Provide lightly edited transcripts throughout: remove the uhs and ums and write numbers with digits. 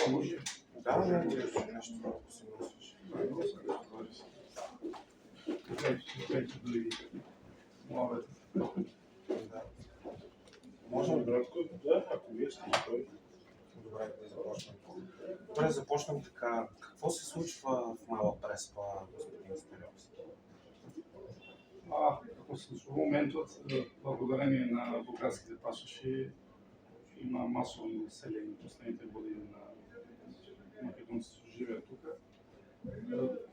Може. Да, нещо малко си носиш. Вече дори младата. Можем Да, ако вие сте историк. Добре, да започнем. Добре, започнем така. Какво се случва в Мала Преспа, господин Стелевски? Какво се случва? В моментът, благодарение на бургаските пасоши, има масово население в последните години на македонци, които живеят тук.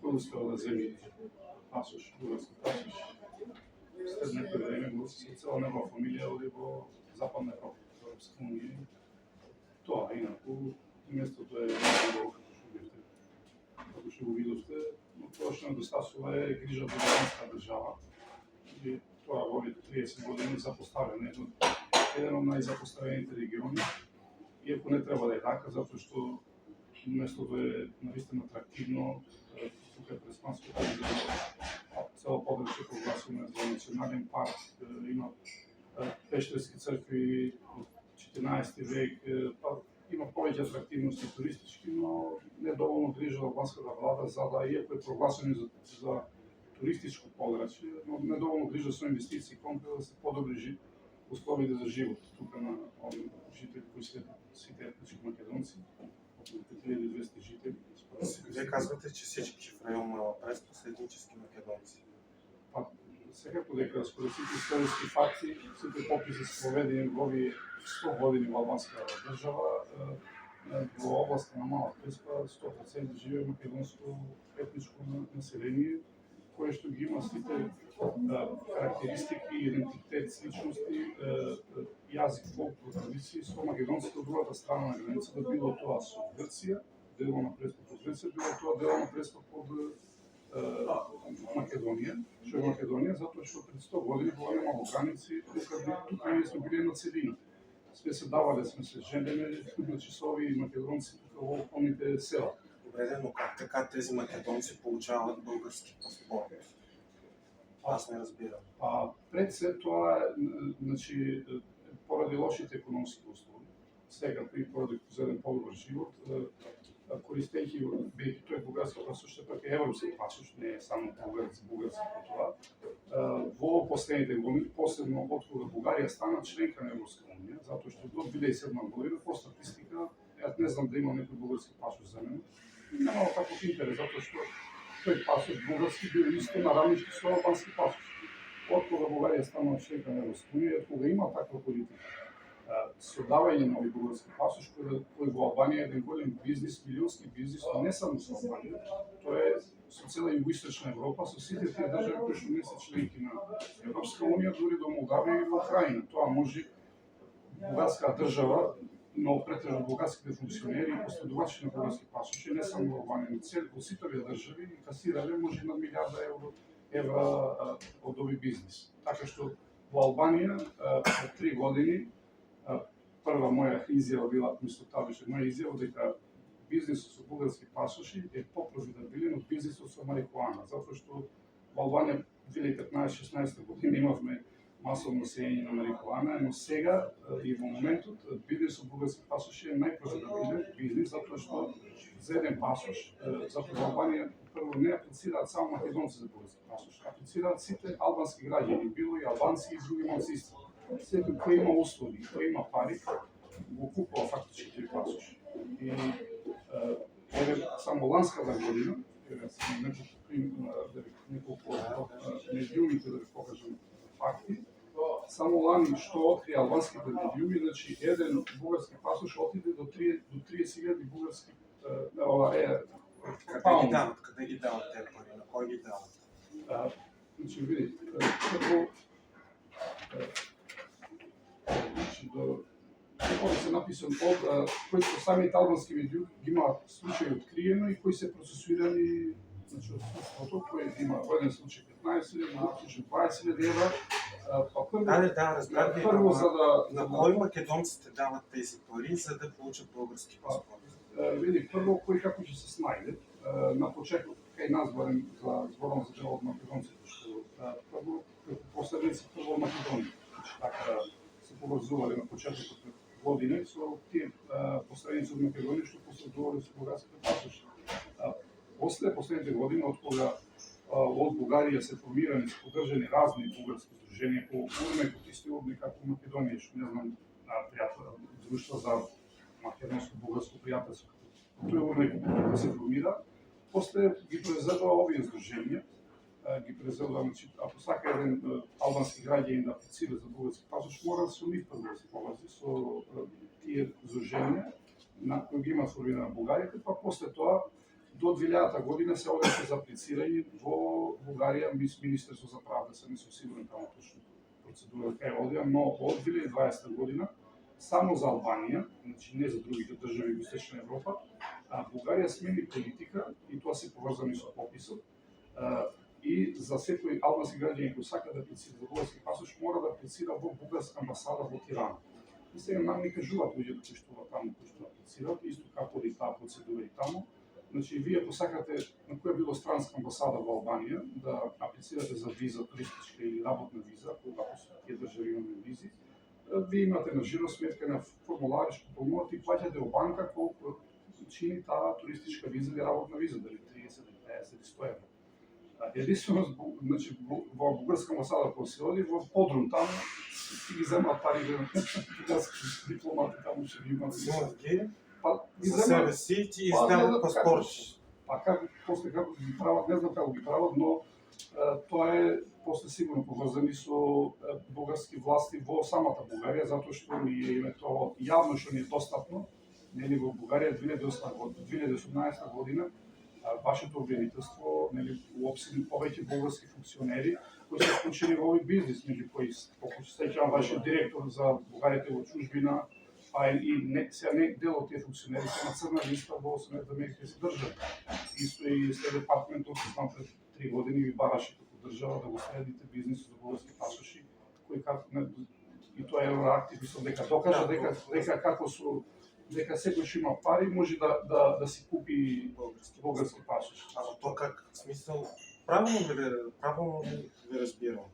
Кой успял да вземе пасош, бургаски пасош? След някое време го цяла негова фамилия оди во Западна Европа, в Европска уния. Това инако местото е много, како што го видовте, но тоа што недостасува е грижа за българска држава. И тоа во 30 години запоставен еден од најзапоставените региони, иако не треба да е така, затоа што местото е навистина атрактивно, тука е Преспанското цело подрачје прогласено за национален парк, има пештерски цркви од 14 век, има повеќе атрактивности туристички, но недоволно грижа албанската влада за да иако е прогласено за туристичко подрачје, но недоволно грижа со инвестиции конкретно да се подобри условите за живот тука на овие жители кои се сите етнички македонци, околу 5200 жители. Вие казвате, че всички в район Мала Преспа са етнически македонци. Секако дека според сите историски факти, сите пописи се проведени во овие 100 години во албанска држава, во областа на Мала Преспа 100% живее македонско етничко население, кое што ги има сите карактеристики, идентитет, сличности, јазик, фолклор, традиции со македонците од другата страна на границата, било тоа со Грција, дело на Преспа под Грција, било тоа дело на Преспа под Македонија, што е Македонија, затоа што пред 100 години кога немало граници, тука ние сме били на целина. Сме се давале, сме се женене, значи со овие македонци тука во околните села. Добре, но как така тези македонци получават български паспорт? Аз не разбирам. Пред се тоа, значи, поради лошите економски услови, сега поради за еден подобар живот, користејќи бидејќи тој бугарски пасош сепак е европски пасош, не е само бугарски по тоа. Во последните години, посебно од кога Бугарија стана членка на Европска унија, затоа што до 2007 година по статистика, јас не знам да има некој бугарски пасош за мене, немало таков интерес, затоа што тој пасош бугарски бил исто на равниште со албански пасош. Од кога Бугарија стана членка на Европска унија, од кога има таква политика, со давање на овој бугарски пасош, кој во Албанија е еден голем бизнис, милионски бизнис, не само со Албанија, тоа е со цела југоисточна Европа, со сите тие држави кои што не се членки на Европска унија, дури до Молдавија и во Украина. Тоа може бугарска држава, но претежно бугарските функционери и последувачи на бугарски пасоши, не само во Албанија, но во сите овие држави касирале може на милиарда евра од овој бизнис. Така што во Албанија пред 3 години прва моја изјава била, мисло таа беше моја изјава дека бизнисот со бугарски пасоши е по-профитабилен од бизнисот со марихуана, затоа што во Албанија 2015-16 година имавме масово население на марихуана, но сега и во моментот бизнисот со бугарски пасоши е најпрофитабилен бизнис, затоа што за еден пасош, затоа во Албанија прво не аплицираат само македонци за бугарски пасош, аплицираат сите албански граѓани, било и албанци и други малцинства. Секој кој има услуги, кој има пари, го купува фактички тој пасош. И само ланската година, неколку медиумите да ви покажам факти, само лани што открија албанските медиуми, значи еден бугарски пасош отиде до 30.000 бугарски Каде ги дават те пари? На кој ги дават? Значи, видите, прво Овде се написан од кои што самите албански медиуми ги имаат случаи откриено и кои се процесуирани, значи од судството, кој има во еден случај 15.000, во друг случај 20.000 евра. Прво за да... На кои македонците дават тези пари за да получат български паспорт? Види, прво кој како ќе се снајде. На почеток кај нас барем зборам за дел од македонците, што прво посредници прво Македонија. Така се поврзувале на почетокот на година со тие посредници од Македонија што посредувале со бугарските пасоши. После последните години, од кога од Бугарија се формирани, се поддржани разни бугарски здруженија по урмекот и стилот како Македонија, што не знам, друштва за македонско-бугарско пријателство. Тој урмек да се формира, после ги презедува овие здруженија, ги презедува, значи, ако сака еден албански граѓанин да аплицира за бугарски пасош, мора со нив прво да се поврзи со тие здруженија на кои ги има формирана Бугарија, па после тоа до 2000 година се одеше за аплицирање во Бугарија, Министерство за правда, се не сум сигурен таму точно процедура кај одија, но од 2020 година само за Албанија, значи не за другите држави во Источна Европа, Бугарија смени политика и тоа се поврзано со пописот. И за секој албански граѓанин кој сака да аплицира за бугарски пасош мора да аплицира во бугарска амбасада во Тирана. И сега нам ни кажуваат луѓето кои што таму кои што аплицираат, исто како и таа процедура и таму. Значи, вие ако сакате на која било странска амбасада во Албанија да аплицирате за виза туристичка или работна виза, когато со тие држави имаме визи, вие имате на жиро сметка на формулари што помнувате и плаќате во банка колку чини таа туристичка виза или работна виза, дали 30, 50 или 100 евро. Единствено, значи, во бугарска амбасада кога се оди, во подрум таму ти ги земаат парите на бугарски дипломати таму што ги имаат. Па ги За себе си ти издават паспорт. Па како после како ги прават, не знам како ги прават, но тоа е после сигурно поврзани со бугарски власти во самата Бугарија, затоа што ни е тоа јавно што ни е достапно, нели во Бугарија 2018 година вашето обвинителство, нели уопсени повеќе бугарски функционери кои се вклучени во овој бизнис, меѓу кои колку се сеќавам вашиот директор за Бугарите во чужбина, а и не дел од тие функционери се на црна листа во Соединетите Американски држави. Исто и Стейт департментот, знам пред 3 години ви бараше како држава да го следите бизнисот за бугарски пасоши, кој како и тоа е евроактив, мислам дека докажа дека како со дека секој што има пари може да си купи бугарски пасош. А за тоа как смисъл правилно ли ви разбирам?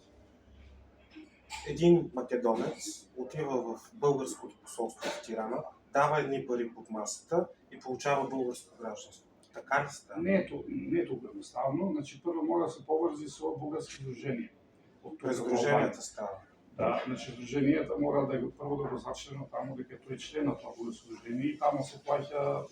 Един македонец отива в българското посолство в Тирана, дава едни пари под масата и получава българско гражданство. Така ли става? Не е толку едноставно. Значи, прво мора да се поврзи со бугарски здруженија. През сдруженията става. Да, значи здруженијата мора да го прво да го зачлено таму дека тој е член на тоа бугарско здружение и таму се плаќа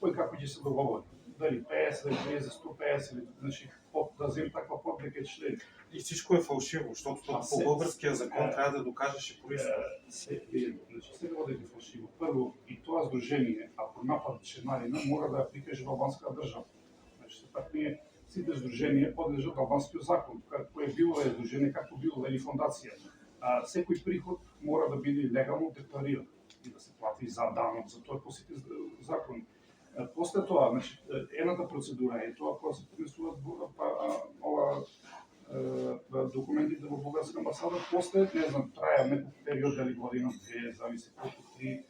кој како ќе се договори. Дали 50, дали 30, 150, или значи да земе таква под дека е член. И всичко е фалшиво, защото по българския закон трябва да докажеш и происход. Значи се води да е фалшиво. Прво, и тоа здружение, ако нападе членарина, мора да ја прикаже во албанска држава. Значи, пак ние сите здруженија подлежат албанскиот закон, кој е било здружение, како било или фондација. Секој приход мора да биде легално деклариран и да се плати за данок, за тоа по сите закони. После тоа, значи, едната процедура е тоа кога се поднесуваат ова документите во бугарска амбасада, после, не знам, трае некој период, дали година, две, зависи колку, три,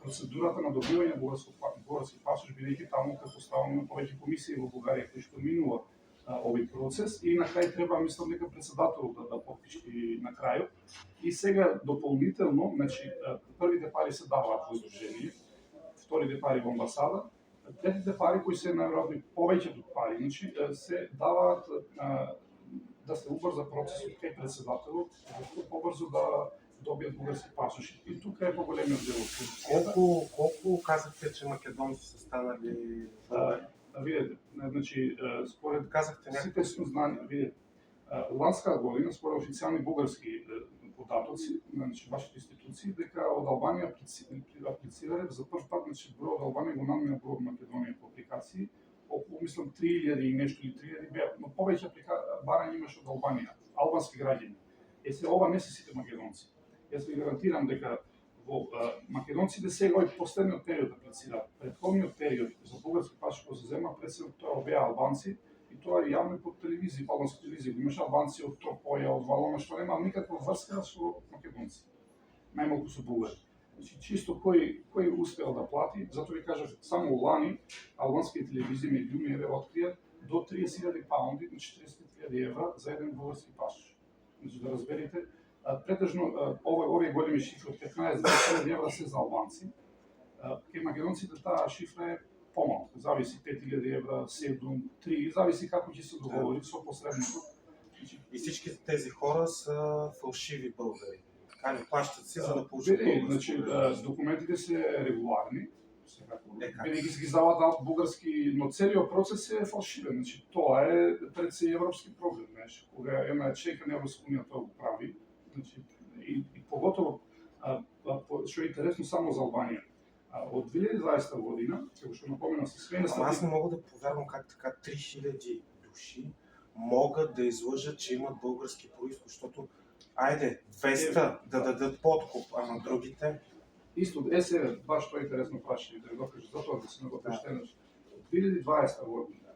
процедурата на добивање бугарски пасош, бидејќи таму претпоставуваме повеќе комисии во Бугарија кои што минува овој процес и на крај треба, мислам дека председателот да потпише на крајот. И сега дополнително, значи, првите пари се даваат во здружение, вторите пари во амбасада, третите пари кои се најверојатно повеќето пари, значи, се даваат да се убрза процесот кај председателот, за побрзо да добият бугарски пасоши. И тука е по-големиот дел од корупцијата. Колку казахте, че македонци са станали? Видете, значи, според казахте сите сме знани, видете, ланска година, според официјални бугарски податоци, значи вашите институции, дека од Албанија аплицирале за прв пат, значи број од Албанија го надмина број од Македонија по апликации, околу, мислам, 3000 и нешто или 3000 беа, но повеќе барања имаше од Албанија, албански граѓани. Се ова не се сите македонци. Јас ви гарантирам дека во македонците сега овој последниот период аплицираат. Претходниот период за бугарски пасош кој се зема пред се тоа беа албанци и тоа јавно по телевизија, по албанска телевизија, имаше албанци од Тропоја, од Валона, што нема никаква врска со македонци. Најмалку со бугари. Значи, чисто кој успеал да плати, затоа ви кажав, само лани албански телевизии меѓу еве открија до 30.000 паунди, значи 40.000 евра за еден бугарски пасош. Значи да разберете Претежно овие големи шифри од 15-20 евра се за албанци. Кај македонците таа шифра е помалку, зависи 5000 евра, 7, 3, зависи како ќе се договори со посредникот. И всичките тези хора са фалшиви българи. Така не плащат си, за да получат Значи, българско. документите се регуларни, Как? винаги ги издаваат бугарски, но целиот процес е фалшивен. Значи, тоа е пред се европски проблем, знаеш. Кога една членка на Европска унија тоа го прави, значи, и поготово, што е интересно само за Албанија. Од 2020 година, како што напомена, се смена Ама аз не мога да повярвам как така 3000 души могат да излъжат, че имат български происход, защото айде 200 да дадат подкуп, ама другите... Исто, се баш тоа е интересно прашање, да го кажеш, затоа да се наговештенеш. Од 2020 година,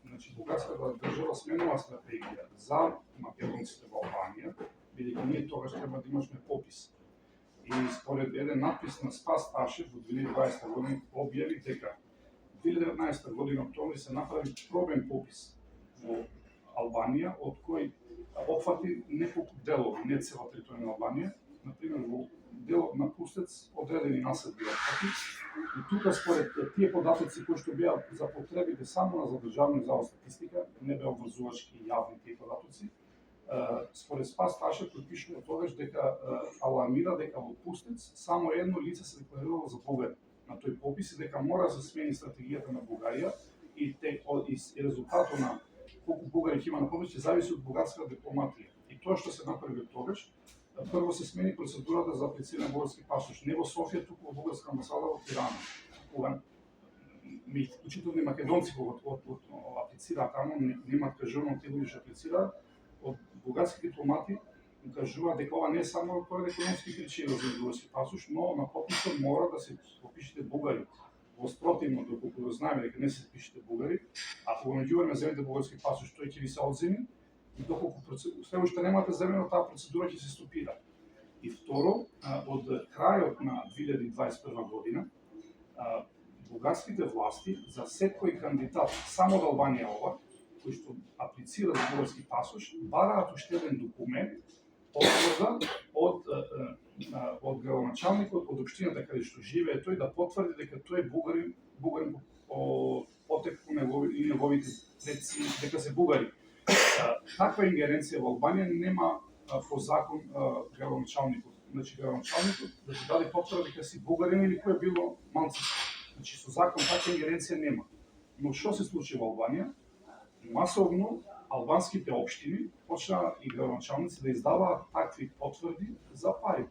значи бугарската држава сменува стратегија за македонците во Албанија, бидејќи ние тогаш треба да имашме попис. И според еден надпис на Спас Ташев во 2020 година објави дека 2019 година октомври се направи пробен попис во Албанија, од кој опфати неколку делови, не цела територија на Албанија, например во делот на Пустец одредени населби опфати. И тука според тие податоци кои што беа за потребите само на Државниот завод статистика, не беа обврзувачки и јавни тие податоци, според Спас Ташев кој пишува тогаш дека алармира дека во Пустец само едно лице се декларирало за бугари на тој попис и дека мора да се смени стратегијата на Бугарија и резултатот на колку бугари ќе има на попис ќе зависи од бугарската дипломатија. И тоа што се направи тогаш, прво се смени процедурата за аплицирање на бугарски пасош, не во Софија, туку во бугарска амбасада во Тирана. Кога вклучително и македонци кога аплицираат таму, немаат кажано тилови што аплицираат, од бугарски дипломати кажуваат дека ова не е само поради економски причини за бугарски пасош, но на пописот мора да се попишете бугари. Во спротивно, доколку знаеме дека не се пишете бугари, а кога меѓувреме земете бугарски пасош, тој ќе ви се одземи, и доколку се уште немате земено, таа процедура ќе се стопира. И второ, од крајот на 2021 година, бугарските власти за секој кандидат само од Албанија ова, кој што аплицира за бугарски пасош, бараат уште еден документ, потврда од градоначалникот од општината каде што живее тој да потврди дека тој е бугарин по потекло и неговите предци дека се бугари. Таква ингеренција во Албанија нема по закон градоначалникот. Значи градоначалникот да се даде потврда дека си бугарин или кој е било малцинство. Значи со закон таква ингеренција нема. Но што се случи во Албанија? Масовно албанските општини почнаа и градоначалници да издаваат такви потврди за пари.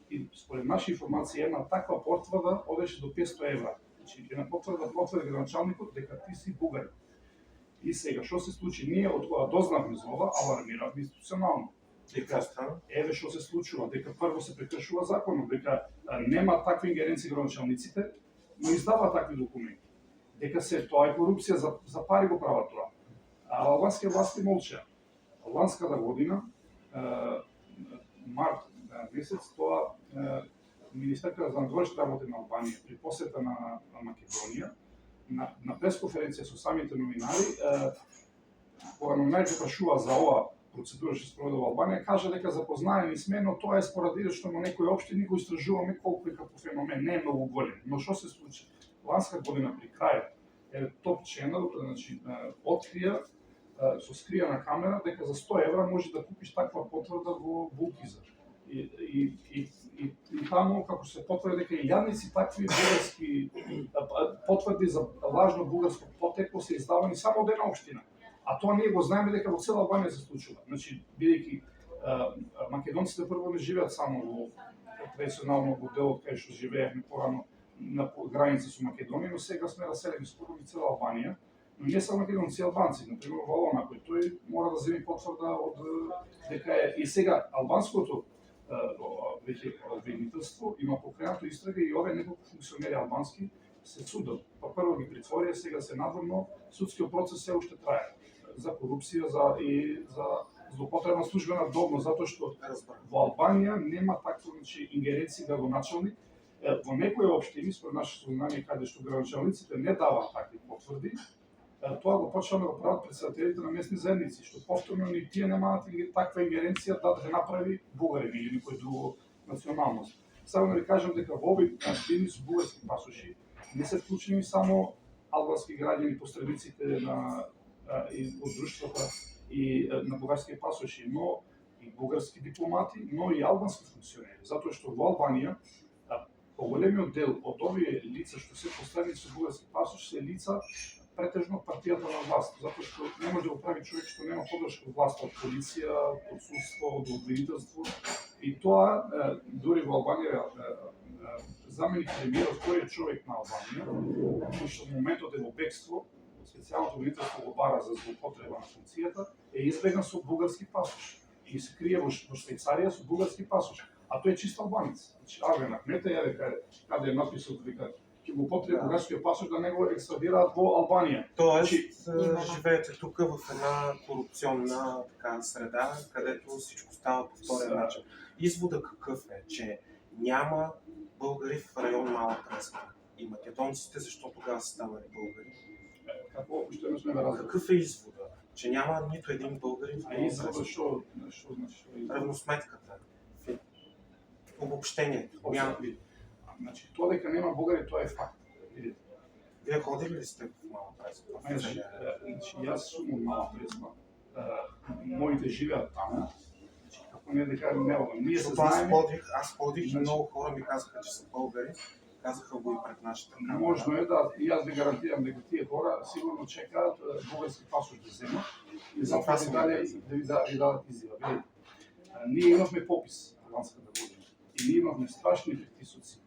И според наши информации една таква потврда одеше до 500 евра. Значи една потврда потврди градоначалникот дека ти си бугарин. И сега што се случи? Ние од кога дознавме за ова, алармиравме институционално. Дека еве што се случува, дека прво се прекршува законот, дека нема такви ингеренции градоначалниците, но издава такви документи. Дека се тоа е корупција, за пари го прават тоа. А албанските власти молчеа. Ланската година, март месец, тоа министерката за надворешни работи на Албанија при посета на Македонија на пресконференција со самите номинари, кога номинарите прашува за ова процедура што се спроведе во Албанија, кажа дека запознаени сме, но тоа е спорадично во некои општини го истражуваме колку е како феномен, не е многу голем. Но што се случи? Ланска година при крајот Топ Channel, значи открија со скриена камера дека за 100 евра може да купиш таква потврда во Булкиза. И таму како се потврди дека и јадници такви бугарски потврди за лажно бугарско потекло се издавани само од една општина. А тоа ние го знаеме дека во цела Албанија се случува. Значи, бидејќи македонците прво не живеат само во традиционално во делот кај што живеевме порано на граница со Македонија, но сега сме раселени скоро во цела Албанија. Но не само македонци и албанци, например во Валона, кој тој мора да земи потврда од дека е и сега албанското веќе обвинителство има покренато истрага и овие неколку функционери албански се судат. Па прво ги притворија, сега се надворно судскиот процес се уште трае за корупција за злоупотреба службена должност, затоа што во Албанија нема таква ингеренција градоначалник. Во некои општини, според наше сознание, каде што градоначалниците не даваат такви потврди, Тоа го почнаа да го прават председателите на местни заедници, што повторно ни тие немаат таква ингеренција да се направи бугарин или некој друго националност. Само да ви кажам дека во овој били со бугарски пасоши не се вклучени само албански граѓани, посредниците на и од друштвата и на бугарски пасоши, но и бугарски дипломати, но и албански функционери, затоа што во Албанија поголемиот дел од овие лица што се поставени со бугарски пасош се лица претежно од партијата на власт, затоа што не може да го прави човек што нема подршка од власт, од полиција, од судство, од обвинителство. И тоа дури во Албанија заменик премиерот, вториот човек на Албанија, кој што во моментот е во бегство, специјалното обвинителство го бара за злоупотреба на функцијата, е избегнат со бугарски пасош и се крие во Швајцарија со бугарски пасош. А тој е чист албанец. Значи, Арвен Ахмета ја каде е написал дека ќе го потреби бугарскиот пасош да не го екстрадираат во Албанија. Тоест, живеете тук в една корупционна така, среда, където всичко става по втория начин. Извода какъв е, че няма българи в район Мала Преспа и македонците, защо тогава са станали българи? Како што не сме разбрали. Какъв е извода? Че няма нито един българин в А Мала извода Преспа. што значи? Равносметката. Обобщението. Няма. Значи, тоа дека нема бугари, тоа е факт. Видите. Вие ходили ли сте в Мала Преспа? Значи, јас сум од Мала Преспа. Моите живеат таму. Значи, како не дека не одам. Ние се Защото знаеме. аз ходих и много хора ми казаха, че са българи. Казаха го и пред нашата камера. Можно е да, и аз ви гарантирам дека тие хора сигурно чекаат бугарски пасош да земат и затоа ви даде да ви дадат изјава. Видите, ние имавме попис албанската година и ние имавме страшни притисоци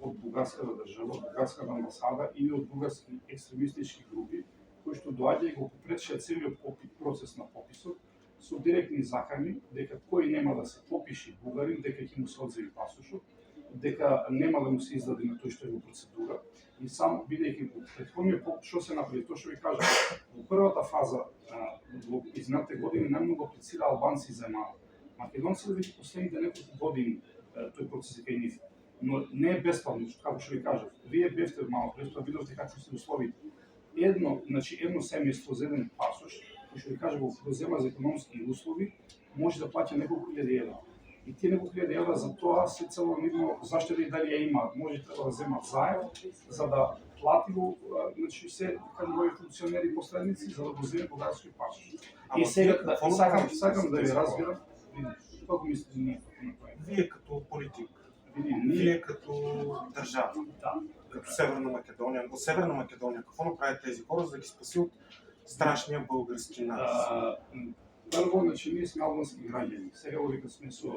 од бугарската држава, од бугарската амбасада и од бугарски екстремистички групи кои што доаѓа и го попречија целиот процес на пописот со директни закани дека кој нема да се попиши бугарин, дека ќе му се одземи пасошот, дека нема да му се издаде на тој што е во процедура и само бидејќи во претходниот попис што се направи, тоа што ви кажам, во првата фаза во изминатите години најмногу аплицира албанци земаа. Македонците веќе последните неколку години тој процес е кај нив, но не е бесплатно, како што ви кажав. Вие бевте мало престоа, видовте какви се условите. Едно семејство за еден пасош, кој што ви кажа го зема за економски услови, може да плаќа неколку илјади евра. И тие неколку илјади евра за тоа се цело нивно заштеда и дали ја имаат. Може треба да земат заем за да плати го, значи се кажам овие функционери посредници за да го земе бугарски пасош. И сега сакам да ви разбирам, како мислите ние на тоа? Вие като политик, Ние вие като държава, да, като Северна Македония. От Северна Македония какво направят тези хора, за да ги спаси от страшния български натиск? Прво, значи, ние сме албански граѓани. Сега дека сме со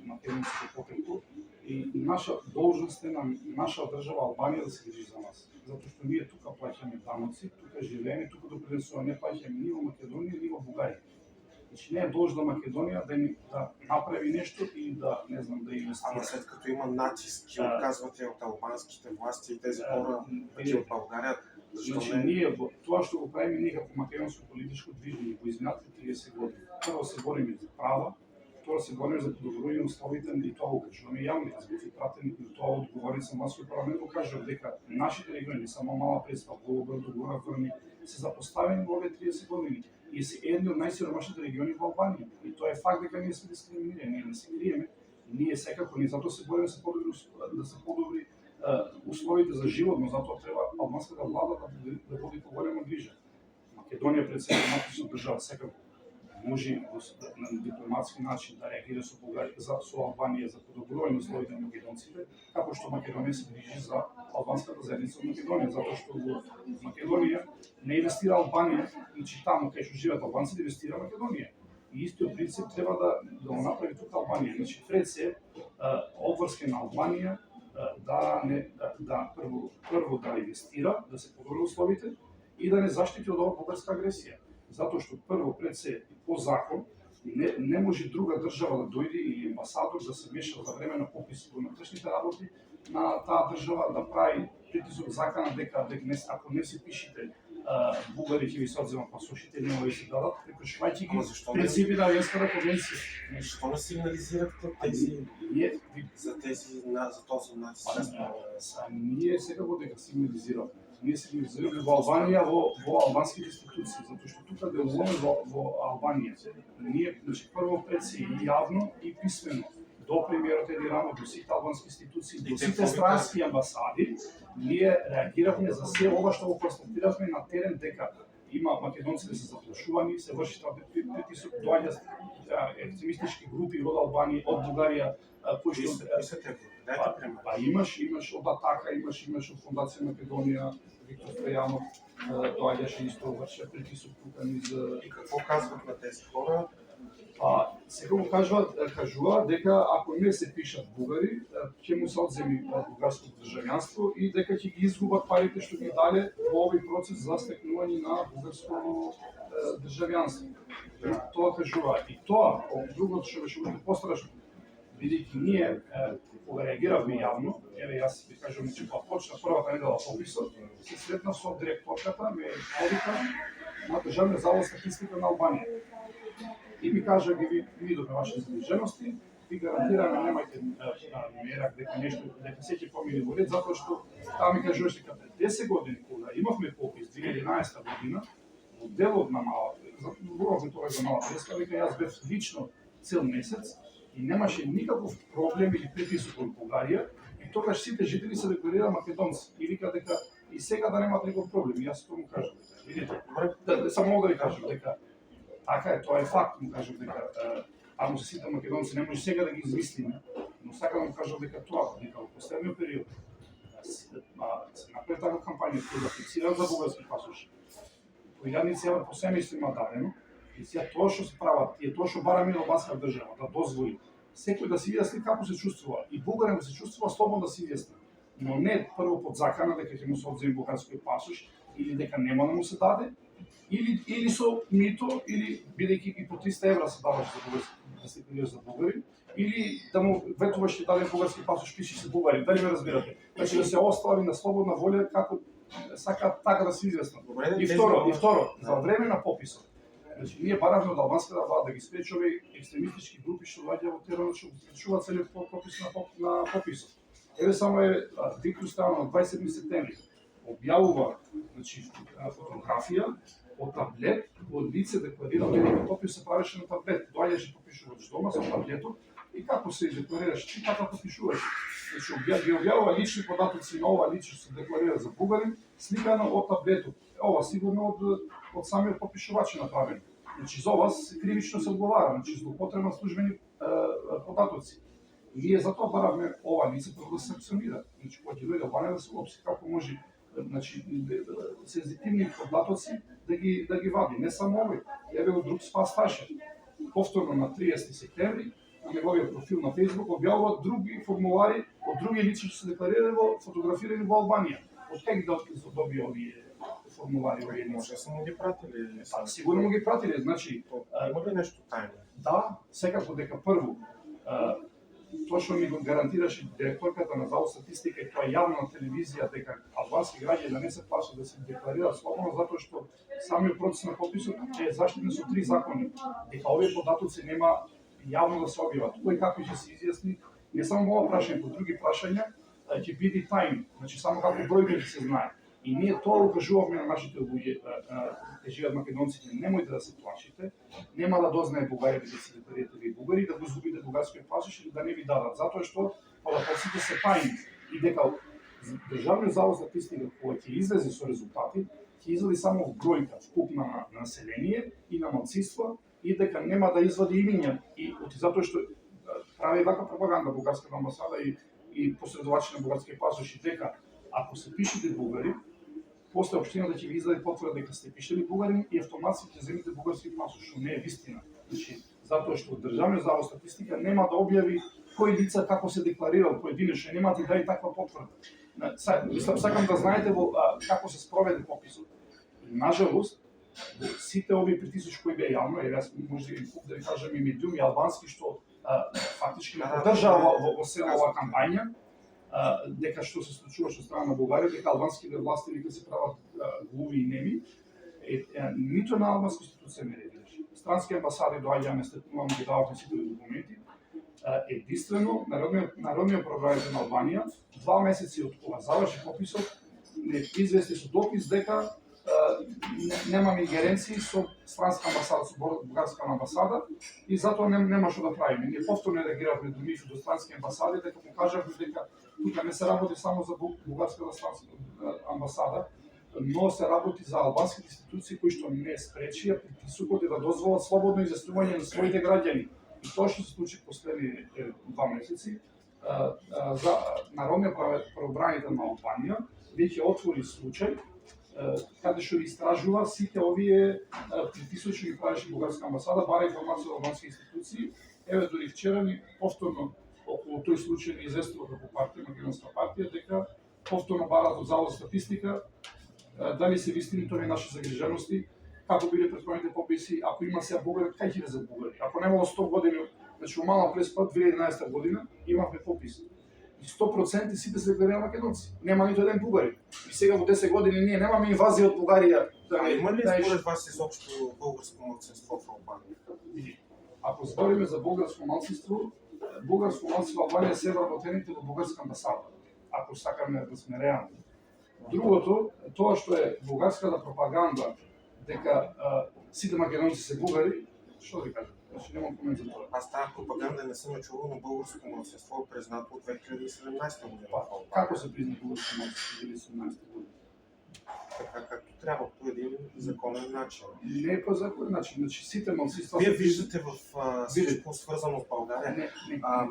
македонското потрекло и наша должност е на наша држава Албанија да се грижи за нас. Затоа што ние тука плаќаме даноци, тука живееме, тука допринесуваме, не плаќаме ни во Македонија, ни во Бугарија. Значи не е должна Македонија да направи нешто и да, не знам, да инвестира. Ама след като има натиск и отказвате от албанските власти и тези хора вече от България, защо Значи, не? ние тоа што го правиме ние како македонско политичко движење во изминатите 30 години. Прво се бориме за права, второ се бориме за подобрување на условите и тоа го кажуваме јавно. Аз бев пратен и тоа одговори со Младскиот парламент го кажав дека нашите региони, само Мала Преспа, Голубрд, Горна Врни, се запоставени во овие 30 години и се едни од најсиромашните региони во Албанија. И тоа е факт дека ние сме дискриминирани, ние не се криеме. Ние секако ние затоа се бориме да се подобри условите за живот, но затоа треба албанската влада да води поголема грижа. Македонија пред се демократична држава секако може на дипломатски начин да реагира со Бугарија, со Албанија за подобрување на условите на македонците, како што Македонија се грижи за албанската заедница од Македонија, затоа што во Македонија не инвестира Албанија, значи таму кај што живеат албанците инвестира Македонија. И истиот принцип треба да го направи тука Албанија. Значи пред се обврска на Албанија прво да инвестира, да се подобри условите и да не заштити од оваа бугарска агресија. Затоа што прво пред се по закон не може друга држава да дојде или амбасадор да се меша за време на попис во внатрешните работи на таа држава да прави притисок закана дека ако не се пишите бугари ќе ви се одземат пасошите, нема да ви се дадат, прекршувајќи ги принципи на Венската конвенција. Защо не сигнализирахте за този натиск? Ние секако дека сигнализиравме. ние се ги взривме во Албанија во албанските институции, затоа што тука делуваме во Албанија. Ние, значи, прво пред се и јавно и писмено до премиерот Еди Рама, до сите албански институции, до сите странски амбасади, ние реагиравме за се ова што го констатиравме на терен дека има македонци да се заплашувани, се врши тоа притисок, доаѓа екстремистички групи од Албанија, од Бугарија, кои што имаш од Атака, имаш од Фондација Македонија, Виктор Стојанов, доаѓаше исто врше притисок тука низ. И какво казват на тези хора? Сега му кажува дека ако не се пишат бугари, ќе му се одземи бугарското државјанство и дека ќе ги изгубат парите што ги дале во овој процес за стекнување на бугарско државјанство. Тоа кажува. И тоа, другото што беше уште пострашно, бидејќи ние кога реагиравме јавно, еве јас ви кажувам, че кога почна првата недела пописот, се сретнав со директорката, ме повика на Државниот завод за статистика на Албанија. И ми кажа, ги видовме вашите задолжености, ви гарантираме немајте мерак дека се ќе помине во ред, затоа што таа ми кажуваше дека пред 10 години кога имавме попис 2011 година, во делот на мала, зборувавме тоа за мала преска, дека јас бев лично цел месец и немаше никаков проблем или притисок во Бугарија, и тогаш сите жители се декларираа македонци и вика дека и сега да немат никаков проблем. И јас тоа му кажав, видите, само мога да ви кажам дека така е, тоа е факт, му кажав дека ако се сите македонци не може сега да ги измислиме, но сакам да му кажам дека тоа, дека во последниот период се направи таква кампања која да фиксираат за бугарски пасош. Појадници еве по семејство има дадено, и сега тоа што се прават, и тоа што бараме од албанска држава, да дозволи секој да се изјасни како се чувствува, и бугарин се чувствува слободно да се изјасни, но не прво под закана дека ќе му се одземе бугарскиот пасош или дека нема да му се даде, или со мито, или бидејќи и по 300 евра се даваше за бугарски, да се кандидира за бугарин, или да му ветуваш ќе даде бугарски пасош, пиши се бугарин, дали ме разбирате? Значи да се остави на слободна волја како сака така да се изјаснат. И второ, за време на пописот, значи ние баравме од албанската влада да ги спречи овие екстремистички групи што доаѓаат во теренот, што спречуваат целиот попис на пописот. Еве само е Виктор Стојанов на 27 септември објавува, значи, фотографија од таблет, од лице декларира дека попис се правеше на таблет. Доаѓаше попишувач дома со таблетот и како се декларираш, ти така попишуваш. Значи, ги објавува лични податоци на ова лице што се декларира за бугарин, сликано од таблетот. Ова сигурно од самиот попишувач е направено. Значи, за ова кривично се одговара, значи, злоупотреба на службени податоци. И ние затоа баравме ова лице прво да се санкционира. Значи, кога ќе дојде Албанија да се опси како може, значи, сензитивни податоци да ги вади. Не само овој. Еве го друг Спас Ташев. Повторно на 30 септември на неговиот профил на Facebook објавува други формулари од други лица што се декларирани фотографирани во Албанија. Од кај ги добија овие формулари овие лица? Може само ги пратили. Сигурно му ги пратиле, значи. Има ли нешто тајно? Да, секако дека прво тоа што ми го гарантираше директорката на Завод статистика и тоа јавна телевизија дека албански граѓани да не се плашат да се декларираат слободно затоа што самиот процес на пописот е заштитен со 3 закони. Дека овие податоци нема јавно да се објават. Кој како ќе се изјасни, не само ова прашање, по други прашања ќе биде тајно. Значи само како бројка ќе се знае. И ние тоа укажуваме на нашите луѓе, кои живеат македонците, немојте да се плашите, нема да дознае Бугарија дека се декларирате вие бугари, да го изгубите бугарскиот пасош или да не ви дадат, затоа што податоците се тајни и дека Државниот завод за статистика кога ќе излезе со резултати, ќе излезе само бројка вкупна на население и на малцинство и дека нема да извади имиња и затоа што прави вака пропаганда бугарската амбасада и посредувачи на бугарскиот пасош и дека ако се пишете бугари, после општината ќе ви издаде потврда дека сте пишели бугарин и автоматски ќе земите бугарски пасош, што не е вистина. Значи, затоа што Државниот завод статистика нема да објави кој лица како се декларирал поединечно, нема да даде таква потврда. Сакам да знаете како се спроведе пописот. Нажалост, сите овие притисоци кои беа јавно, јас може да ви кажам и медиуми албански што фактички не поддржаа во села оваа кампања, дека што се случува со страна на Бугарија, дека албанските власти вика се прават глуви и неми, нито на албанска институција не реагираше. Странски амбасади доаѓаа, ме стекнуваме, ги дававме сите документи. Единствено, Народниот правобранител на Албанија, 2 месеци од кога заврши пописот, не извести со допис дека немаме ингеренции со странска амбасада, со бугарска амбасада и затоа нема што да правиме. Ние повторно реагиравме до МИФ и до странски амбасади дека му кажавме дека тука не се работи само за бугарската странска амбасада, но се работи за албанските институции кои што не спречија притисокот и да дозволат слободно изјаснување на своите граѓани. И тоа што се случи последни 2 месеци, за Народниот правобранител на Албанија веќе отвори случај каде што истражува сите овие притисоци што ги правеше бугарска амбасада, бара информација од албански институции. Еве дори вчера ни повторно околу тој случај ни известува како партија, Македонска партија, дека повторно барат од Завод за статистика дали се вистини тоа наши загрижености, како биле претходните пописи, ако има сега бугари, кај ќе за бугари. Ако немало 100 години, значи умала през пат 2011 година имавме попис. И 100% сите се декларирани македонци. Нема нито еден бугари. И сега во 10 години ние немаме инвазија од Бугарија. Има ли според вас изобщо българско малцинство в Албанија? Ако збориме за българско малцинство во Албанија се вработените во бугарска амбасада. Ако сакаме да сме реални. Другото, тоа што е бугарската пропаганда дека сите македонци се бугари, што да кажам? Значи немам комент за тоа. Аз тази пропаганда не съм я чувал, но българско малцинство е признато от 2017 година. Како се призна българско малцинство 2017 година? Така както трябва, по един законен начин. Не е по законен начин, значи сите малцинства... Вие виждате в всичко свързано с България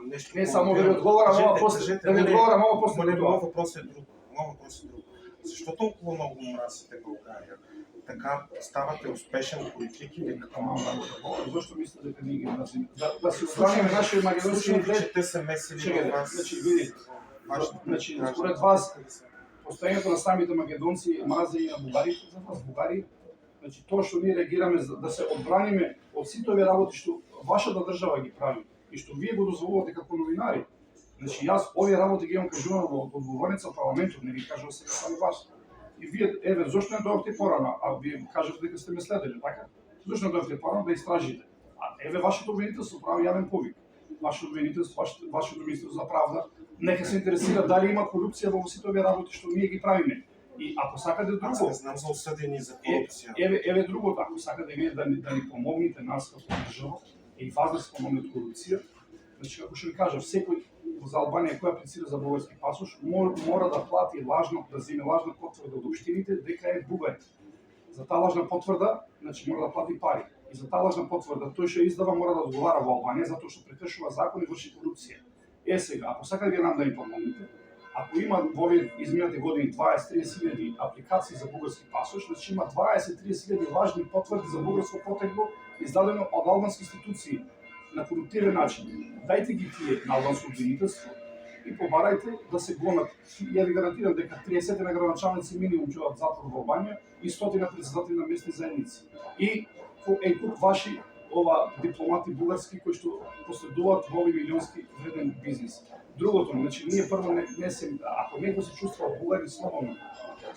нещо... Не само да ви отговоря, много после. Да ви отговоря, много после. Моят въпрос е друг. Защо толкова много мразите България? Така ставате успешен политик или какво? Защо мислите дека ние ги мразим? Да се отбраним нашия македонски идеи, че те са месили във вас. Значи, според вас, постоянето на самите македонци мразени на бугарите, за вас бугари, значи тоа што ние реагираме да се одбраниме од сите овие работи што вашата држава ги прави и што вие го дозволувате како новинари. Значи јас овие работи ги имам кажувано во одговорница парламентот, не ви кажувам сега само вас. И вие, еве, зошто не дојдовте порано? А вие кажете дека сте ме следели, така? Зошто не дојдовте порано да истражите? А еве вашето обвинителство прави јавен повик. Вашето обвинителство, вашето министерство за правда, нека се интересира дали има корупција во сите овие работи што ние ги правиме. И ако сакате друго, аз не знам за осъдени за корупција. Еве другото, ако сакате вие да ни помогнете нас како држава и вас да се помогне од корупција, значи како што ви кажа, секој за Албанија која аплицира за бугарски пасош мора да плати лажно, да земе лажна потврда од општините дека е бугарин. За таа лажна потврда, значи мора да плати пари. И за таа лажна потврда тој што издава мора да одговара во Албанија затоа што прекршува закон и врши корупција. Сега, ако сакате вие нам да ни помогнете, ако има во овие изминати години 20-30 апликации за бугарски пасош, значи има 20-30 важни потврди за бугарско потекло издадено од албански институции на коруптивен начин. Дајте ги тие на албанско обвинителство и побарајте да се гонат. Ја ви гарантирам дека 30 на градоначалници минимум ќе одат затвор во Албанија и 100 председатели на местни заедници. И куп ваши дипломати бугарски кои што последуваат во овој милионски вреден бизнис. Другото, значи ние прво не се, ако некој се чувствува бугари слободно,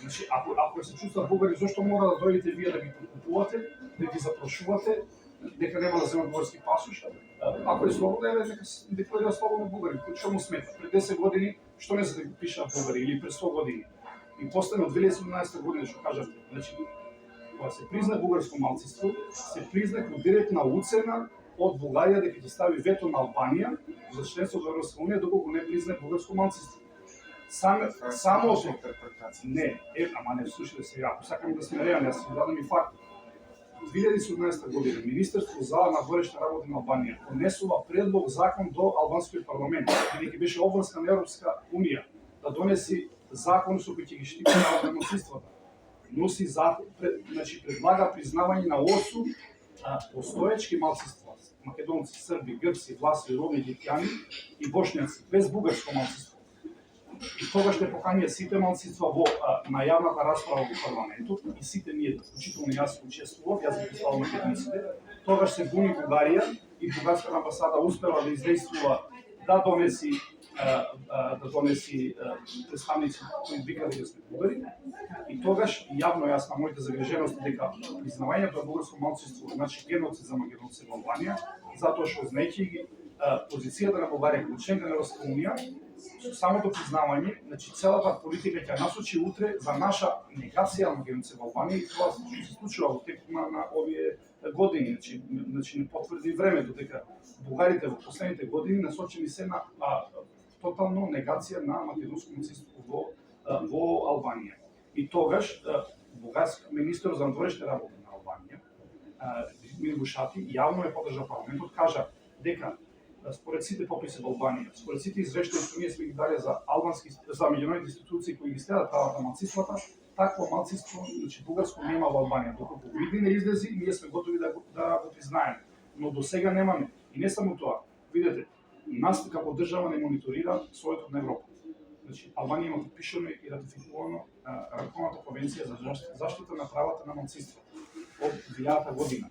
значи ако се чувствува бугари, зошто мора да дојдете вие да ги купувате, да ги запрошувате, дека нема да земат бугарски пасош? Ако е слободно, нека се декларира слободно бугари. Што му смета? Пред 10 години што не се пишаа бугари или пред 100 години? И после од 2017 година што кажавте, значи кога се призна бугарско малцинство, се призна како директна уцена од Бугарија дека ќе стави вето на Албанија за членство во Европска унија доколку не призна бугарско малцинство. Само не, ама не слушате сега, ако сакаме да сме реални, јас ќе дадам и факт. 2017 година Министерство за надворешни работи на Албанија понесува предлог закон до албанскиот парламент, бидејќи беше обврска на Европска унија да донеси закон со кој ќе ги штити малцинствата. Носи закон, значи предлага признавање на 8 постоечки малцинства, македонци, срби, грци, власи, роми, литвјани и бошњаци, без бугарско малцинство. И тогаш ќе поканија сите малцинства на јавната расправа во парламентот и сите ние, вклучително јас учествував, јас ги представувам македонците, тогаш се буни Бугарија и бугарската амбасада успела да издействува да донеси представници кои викале дека сме бугари и тогаш јавно јас на моите загрижености дека признавањето на бугарско малцинство значи геноцид за македонци во Албанија, затоа што знаејќи ги позицијата на Бугарија како членка на Европска унија со самото признавање, значи целата политика ќе насочи утре за наша негација на геноцид во Албанија и тоа што се случува во текот на овие години, значи не потврди времето дека бугарите во последните години насочени се на тотално негација на македонско малцинство во Албанија. И тогаш бугарски министер за внатрешните работи на Албанија, Мир Бушати, јавно е подржа парламентот, кажа дека според сите пописи во Албанија, според сите извештаи што ние сме ги дали за меѓународните институции кои ги следат правата на малцинствата, такво малцинство, значи бугарско нема во Албанија. Доколку види не излези, ние сме готови да го признаеме. Но до сега немаме. И не само тоа. Видете, нас како држава не мониторира Советот на Европа. Значи, Албанија има подпишано и ратификувано Рамковната конвенција за заштита на правата на малцинства од 2000 година.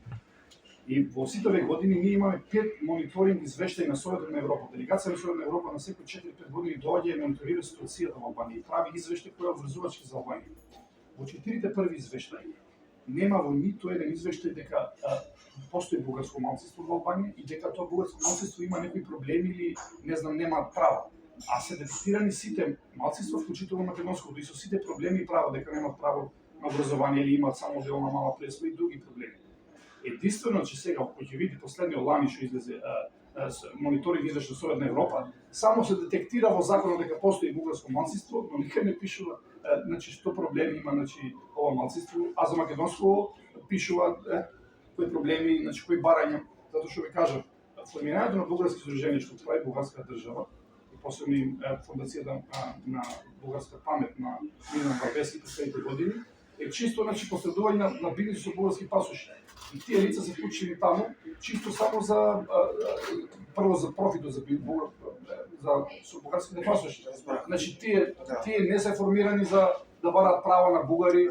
И во сите овие години ние имаме 5 мониторинг извештаи на Советот на Европа. Делегација на Советот на Европа на секои 4-5 години доаѓа и мониторира ситуацијата во Албанија и прави извештаи кои обврзувачки за Албанија. Во 4-те први извештаи нема во ниту еден извештај дека постои бугарско малцинство во Албанија и дека тоа бугарско малцинство има некои проблеми или не знам нема права. А се детектирани сите малцинства, вклучително македонското, и со сите проблеми и права, дека немаат право на образование или имаат само делна мала пресва и други проблеми. Единствено, че сега, кој ќе види последниот лани што излезе мониторинг извештај на Совет на Европа, само се детектира во законот дека постои бугарско малцинство, но никај не пишува значи што проблеми има значи ова малцинство, а за македонско пишува кои проблеми, значи кои барања, затоа што ви кажам, формирањето на бугарски здруженија што прави бугарска држава и посебно фондацијата на бугарска памет на Милан Барбески последните години е чисто значи посредување на бизнис со бугарски пасоши. И тие лица се вклучени таму чисто само за прво за профитот за со бугарските пасоши. Значи тие не се формирани за да барат право на бугари,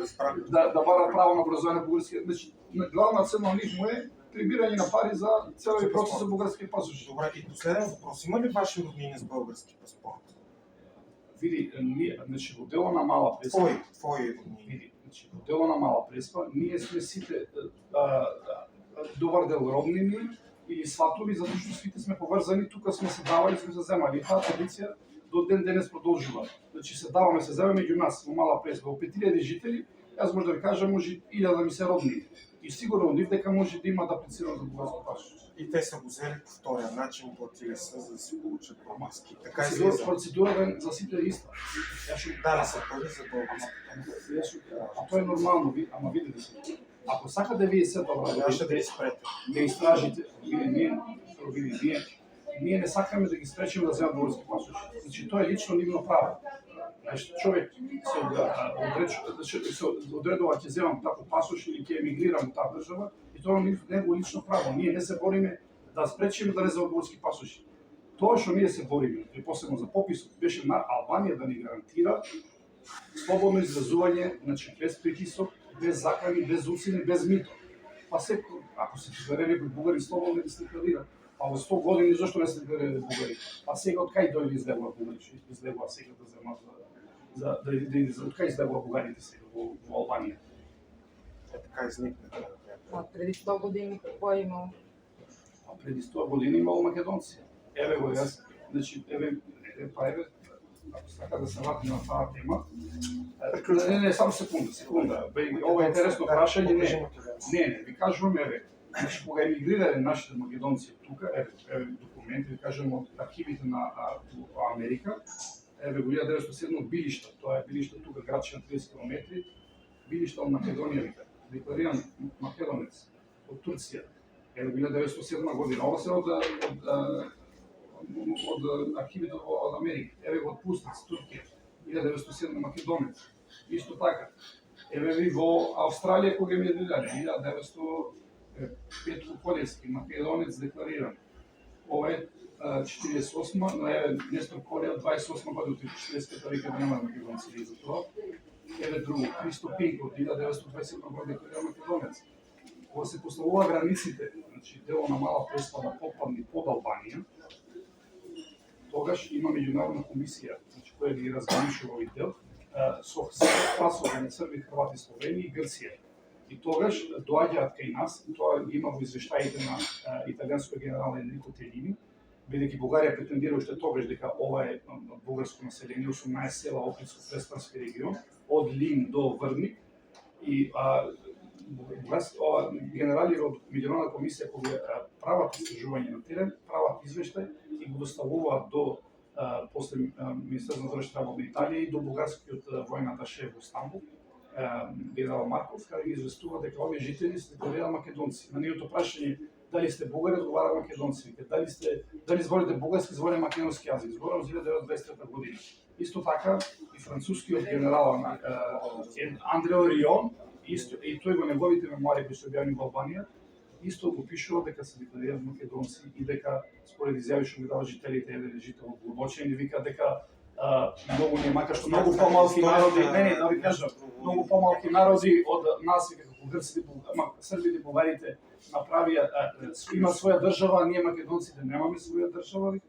да барат право на образование на бугарски. Значи главна цел на нив му е прибирање на пари за целиот процес за бугарски пасоши. Добре, и последен въпрос. Има ли ваши роднини с български паспорт? Види, значи во дело на Мала Преспа. Твои роднини. Види, значи во дело на Мала Преспа, ние сме сите добар дел роднини или сватови, затоа што сите сме поврзани, тука сме се давали, сме се земали. Таа традиција до ден денес продолжува. Значи се даваме, се земаме меѓу нас во Мала Преспа, во 5000 жители, јас може да ви кажам, може 1000 да ми се родни. И сигурно од нив дека може да има да аплицират за бугарско пасошство. И те са го взели по втория начин, платили са, за да си получат български. Така процедурата за сите е иста. Дали са пари за български. А тоа е нормално, ама видите се. Ако сакате вие се добро да истражите, ние не сакаме да ги спречиме да земат български пасоши. Значи тоа е лично нивно право. Човек се одредува ќе земам тако пасош или ќе емигрирам во таа држава и тоа е негово лично право. Ние не се бориме да спречиме да не земат български пасоши. Тоа што ние се бориме, и посебно за пописот, беше на Албанија да ни гарантира слободно изразување, значи без притисок, без закани, без уцени, без мито. Па ако се избере некој бугари слободно да се декларира, па во 100 години зашто не се декларира бугари? Па сега од кај дојде излегува бугари, што излегува сега да земат од кај излегува бугарите сега во Албанија? Така изникна. А преди 100 години какво е имало? А преди 100 години имало македонци. Еве го јас, значи еве, ако сака да се вратим на таа тема. Не, само секунда. Ова е интересно прашање, не, ви кажувам, еве, значи кога емигрирале нашите македонци тука, еве документи, ви кажувам од архивите на Америка, еве го 1907 билишта, тоа е билишта тука градче на 30 км, билишта од Македонија, деклариран македонец од Турција, еве го 1907 година, ова се од архивите од Америка, еве го од Пустец, Туркија, 1907 македонец, исто така. Еве ви во Австралија кога ми емигрирале, 1905 Колевски, македонец деклариран. Ова е 48, но еве Нестор Колева 28 година, 40-та века да нема македонци и за тоа. Еве друго, Христо Пинко, 1927 година деклариран македонец. Кога се поставува границите, значи дело на Мала Преспа да попадне под Албанија, тогаш има меѓународна комисија, значи која ги разграничува овој дел, со пасови на Срби, Хрвати, Словенија и Грција. И тогаш доаѓаат кај нас, тоа ги има во извештаите на италијанскиот генерал Енрико Телини, бидејќи Бугарија претендира уште тогаш дека ова е бугарско население, 18 села Охридско-Преспански регион, од Лин до Врник, и генерали од Меѓународна комисија кои прават истражување на терен, прават извештај и го доставуваат до после Министерството на външните работи на Италија и до бугарскиот воен аташе во Стамбул, генерал Марков, каде ги известува дека овие жители се декларирани македонци. На нивното прашање дали сте бугари, одговара македонци. Дали зборите бугарски, зборите македонски јазик. Зборам за 1923 година. Исто така и францускиот генерал Андрео Рион, исто и тој во неговите мемуари кои се објавени во Албанија, исто го пишува дека се декларираат македонци и дека според изјави што ги дава жителите, еден жител од Глубочен, и вика дека многу не, макар што многу помалки народи, да ви кажам, многу помалки народи од нас, како грците, србите, бугарите направија, имаат своја држава, а ние македонците немаме своја држава,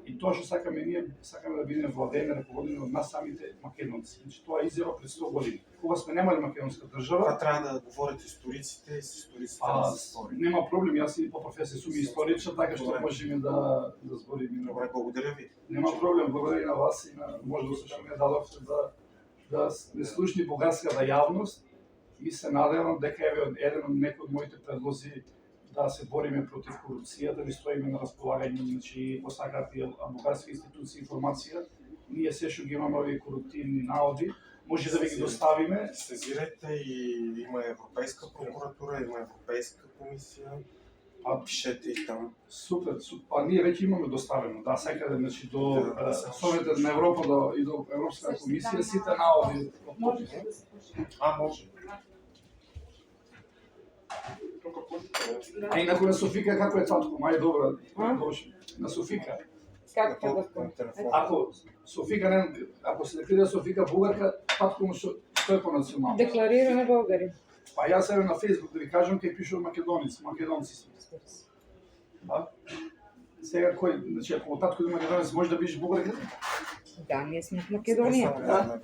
и тоа што сакаме ние, сакаме да бидеме владеени, раководени од нас самите македонци. Значи тоа е изјава пред 100 години. Кога сме немали македонска држава, Това трябва да говорят историците и с историците да се спори. нема проблем, јас и по професија сум историчар, така што можеме да збориме. Добре, благодаря ви. Нема проблем, благодаря на вас и на може да ме дадовте да не слушни бугарската јавност и се надевам дека еве еден од некои од моите предлози да се бориме против корупција, да ви стоиме на располагање, значи го сакаат и бугарски институции информација. Ние се што ги имаме овие коруптивни наоди, може да ви ги доставиме. Сезирайте и има Европейска прокуратура, има Европейска комисија. Пишете и там. Супер, па ние веќе имаме доставено, да, секаде, значи до Советот на Европа и до Европска комисија сите наоди. Може да се слуша. Може. А инаку на Софика како е татко? Мај добро, на Софика. Како На да телефон. Ако Софика не, ако се декларира Софика бугарка, татко му што е по национално? Деклариране българи. Па јас еве на Facebook да ви кажам кај пишува македонец, македонци сме. Да. Сега кој, значи ако татко е македонец, може да бидеш бугарка? Да, ние сме в Македонија. Да.